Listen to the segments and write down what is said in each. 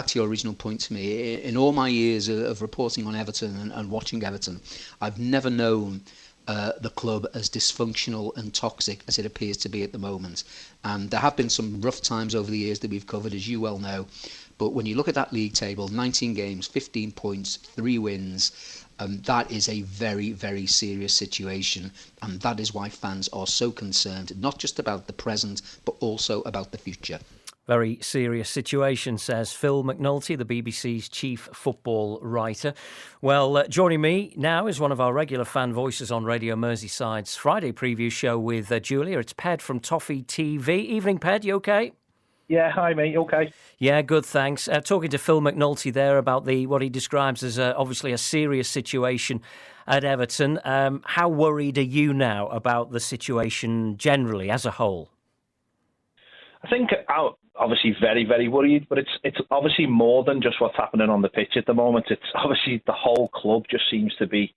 to your original point to me, in all my years of reporting on Everton and watching Everton, I've never known the club as dysfunctional and toxic as it appears to be at the moment. And there have been some rough times over the years that we've covered, as you well know. But when you look at that league table, 19 games, 15 points, 3 wins, that is a very, very serious situation. And that is why fans are so concerned, not just about the present, but also about the future. Very serious situation, says Phil McNulty, the BBC's chief football writer. Well, joining me now is one of our regular fan voices on Radio Merseyside's Friday preview show with Julia. It's Ped from Toffee TV. Evening, Ped, you okay? Yeah, hi mate, you okay? Yeah, good, thanks. Talking to Phil McNulty there about what he describes as obviously a serious situation at Everton. How worried are you now about the situation generally as a whole? I think obviously very, very worried, but it's obviously more than just what's happening on the pitch at the moment. It's obviously the whole club just seems to be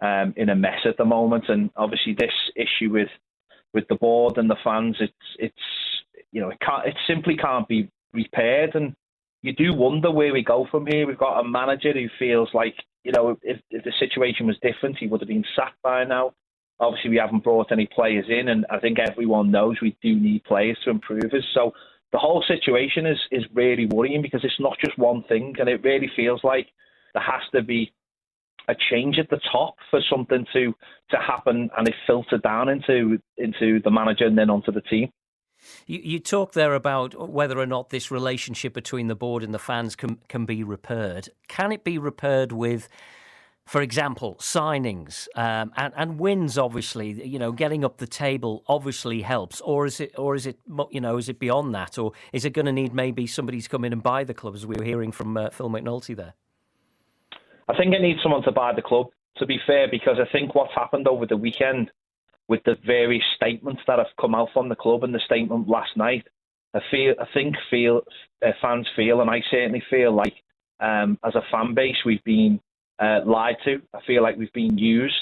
in a mess at the moment, and obviously this issue with the board and the fans, it simply can't be repaired, and you do wonder where we go from here. We've got a manager who feels like, if the situation was different, he would have been sacked by now. Obviously, we haven't brought any players in, and I think everyone knows we do need players to improve us. So the whole situation is really worrying because it's not just one thing, and it really feels like there has to be a change at the top for something to happen, and it filter down into the manager and then onto the team. You talk there about whether or not this relationship between the board and the fans can be repaired. Can it be repaired with, for example, signings and wins? Obviously, getting up the table obviously helps. Or is it beyond that? Or is it going to need maybe somebody to come in and buy the club, as we were hearing from Phil McNulty there? I think it needs someone to buy the club, to be fair, because I think what's happened over the weekend with the various statements that have come out from the club and the statement last night, I think fans feel, and I certainly feel like as a fan base we've been lied to. I feel like we've been used,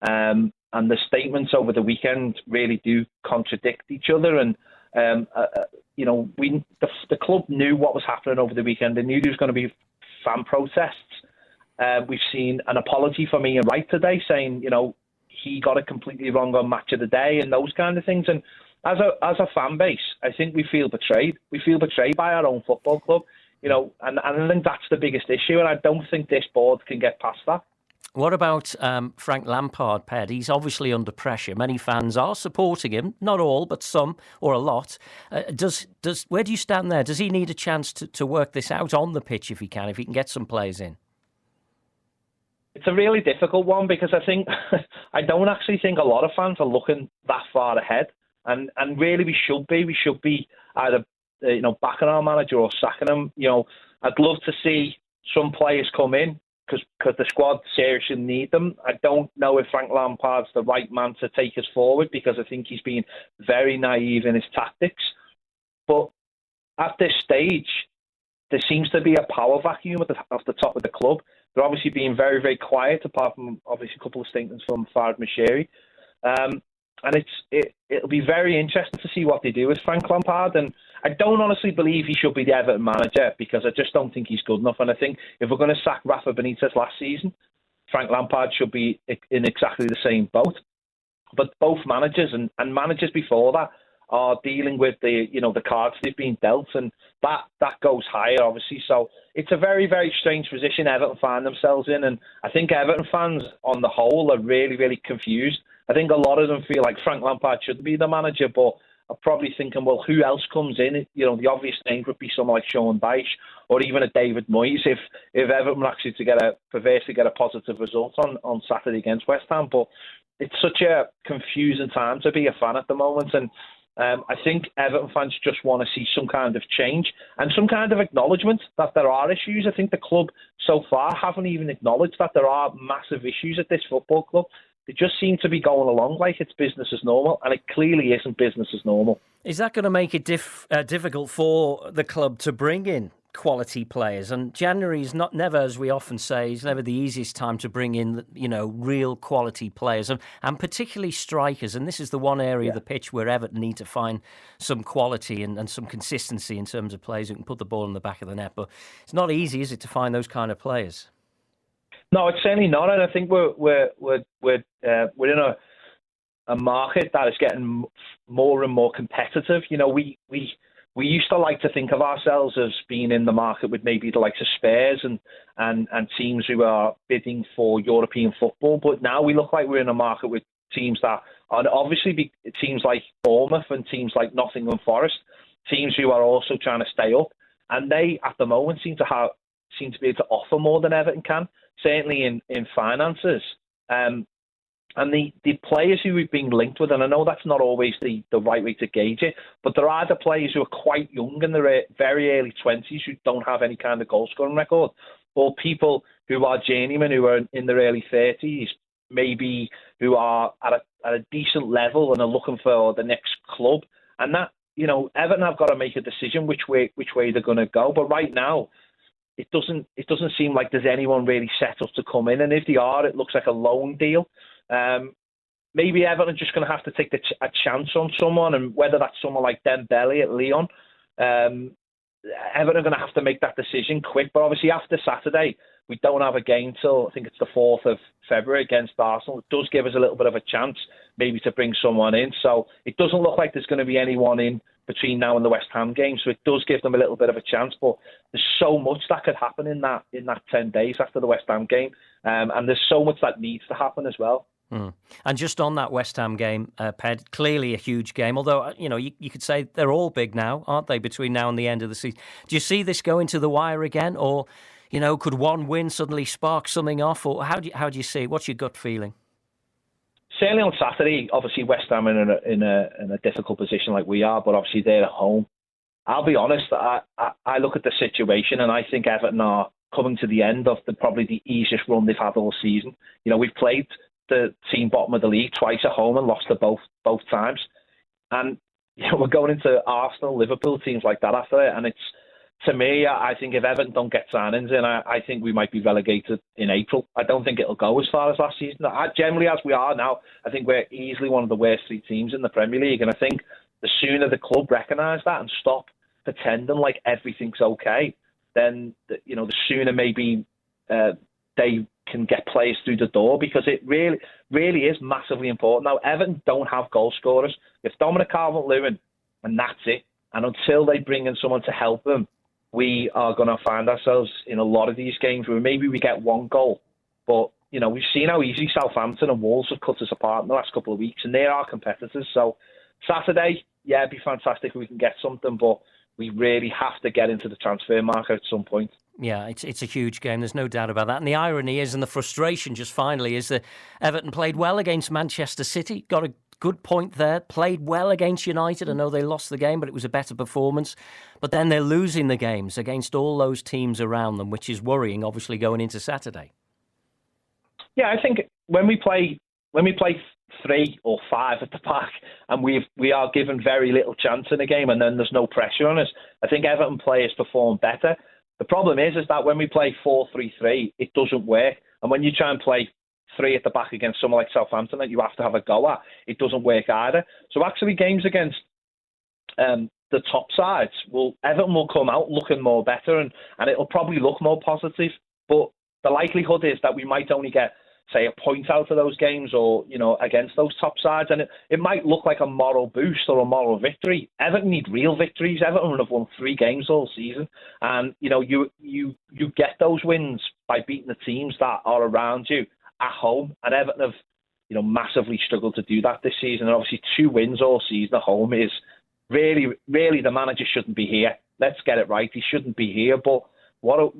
and the statements over the weekend really do contradict each other. And the club knew what was happening over the weekend. They knew there was going to be fan protests. We've seen an apology from Ian Wright today, saying he got it completely wrong on Match of the Day and those kind of things. And as a fan base, I think we feel betrayed. We feel betrayed by our own football club. And I think that's the biggest issue, and I don't think this board can get past that. What about Frank Lampard, Ped? He's obviously under pressure. Many fans are supporting him, not all, but some, or a lot. Where do you stand there? Does he need a chance to work this out on the pitch if he can get some players in? It's a really difficult one because I don't actually think a lot of fans are looking that far ahead, and really we should be. We should be either backing our manager or sacking him. I'd love to see some players come in because the squad seriously need them. I don't know if Frank Lampard's the right man to take us forward because I think he's been very naive in his tactics. But at this stage, there seems to be a power vacuum at the top of the club. They're obviously being very, very quiet, apart from obviously a couple of statements from Farhad Moshiri. And it'll be very interesting to see what they do with Frank Lampard. And I don't honestly believe he should be the Everton manager because I just don't think he's good enough. And I think if we're going to sack Rafa Benitez last season, Frank Lampard should be in exactly the same boat. But both managers and managers before that are dealing with the cards they've been dealt, and that goes higher, obviously. So it's a very, very strange position Everton find themselves in, and I think Everton fans on the whole are really, really confused. I think a lot of them feel like Frank Lampard shouldn't be the manager, but are probably thinking, well, who else comes in? The obvious names would be someone like Sean Dyche or even a David Moyes if Everton were actually to perversely get a positive result on Saturday against West Ham. But it's such a confusing time to be a fan at the moment, and I think Everton fans just want to see some kind of change and some kind of acknowledgement that there are issues. I think the club so far haven't even acknowledged that there are massive issues at this football club. They just seem to be going along like it's business as normal, and it clearly isn't business as normal. Is that going to make it difficult for the club to bring in quality players, and January is never, as we often say, is never the easiest time to bring in, real quality players, and particularly strikers. And this is the one area of the pitch where Everton need to find some quality and some consistency in terms of players who can put the ball in the back of the net. But it's not easy, is it, to find those kind of players? No, it's certainly not, and I think we're in a market that is getting more and more competitive. We used to like to think of ourselves as being in the market with maybe the likes of Spurs and teams who are bidding for European football, but now we look like we're in a market with teams that are obviously teams like Bournemouth and teams like Nottingham Forest, teams who are also trying to stay up, and they at the moment seem to be able to offer more than Everton can, certainly in finances. And the players who we've been linked with, and I know that's not always the right way to gauge it, but there are the players who are quite young in their very early 20s who don't have any kind of goal-scoring record, or people who are journeymen who are in their early 30s, maybe who are at a decent level and are looking for the next club. And that, Everton have got to make a decision which way they're going to go. But right now, it doesn't seem like there's anyone really set up to come in. And if they are, it looks like a loan deal. Maybe Everton are just going to have to take a chance on someone, and whether that's someone like Dembele at Lyon, Everton are going to have to make that decision quick. But obviously after Saturday, we don't have a game till, I think it's the 4th of February against Arsenal. It does give us a little bit of a chance maybe to bring someone in. So it doesn't look like there's going to be anyone in between now and the West Ham game. So it does give them a little bit of a chance. But there's so much that could happen in that 10 days after the West Ham game. And there's so much that needs to happen as well. And just on that West Ham game, Ped, clearly a huge game, although, you could say they're all big now, aren't they, between now and the end of the season. Do you see this going to the wire again, or, could one win suddenly spark something off, or how do you see it? What's your gut feeling? Certainly on Saturday, obviously West Ham are in a difficult position like we are, but obviously they're at home. I'll be honest, I look at the situation and I think Everton are coming to the end of probably the easiest run they've had all season. We've played the team bottom of the league twice at home and lost to both times, and we're going into Arsenal, Liverpool, teams like that after it. And it's, to me, I think if Everton don't get signings in, I think we might be relegated in April. I don't think it'll go as far as last season. Generally, as we are now, I think we're easily one of the worst 3 teams in the Premier League, and I think the sooner the club recognise that and stop pretending like everything's okay, then the sooner maybe they can get players through the door, because it really is massively important. Now, Everton don't have goal scorers. If Dominic Calvert-Lewin, and that's it, and until they bring in someone to help them, we are going to find ourselves in a lot of these games where maybe we get one goal. But, we've seen how easy Southampton and Wolves have cut us apart in the last couple of weeks, and they're our competitors. So Saturday, yeah, it'd be fantastic if we can get something, but we really have to get into the transfer market at some point. Yeah, it's a huge game. There's no doubt about that. And the irony is, and the frustration just finally, is that Everton played well against Manchester City, got a good point there, played well against United. I know they lost the game, but it was a better performance. But then they're losing the games against all those teams around them, which is worrying, obviously, going into Saturday. Yeah, I think when we play 3 or 5 at the back, and we are given very little chance in a game, and then there's no pressure on us, I think Everton players perform better. The problem is that when we play 4-3-3, it doesn't work. And when you try and play 3 at the back against someone like Southampton that you have to have a go at, it doesn't work either. So actually games against the top sides, Everton will come out looking more better, and it'll probably look more positive. But the likelihood is that we might only get, say, a point out of those games, or, against those top sides. And it might look like a moral boost or a moral victory. Everton need real victories. Everton have won 3 games all season. And, you get those wins by beating the teams that are around you at home. And Everton have, massively struggled to do that this season. And obviously 2 wins all season at home is really, really, the manager shouldn't be here. Let's get it right. He shouldn't be here. But what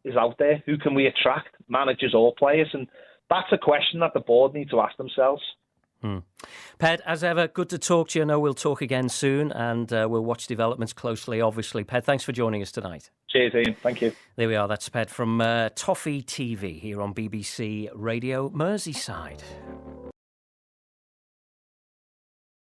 is out there? Who can we attract, managers or players? And that's a question that the board need to ask themselves. Ped, as ever, good to talk to you. I know we'll talk again soon, and we'll watch developments closely, obviously. Ped, thanks for joining us tonight. Cheers, Ian. Thank you. There we are. That's Ped from Toffee TV here on BBC Radio Merseyside.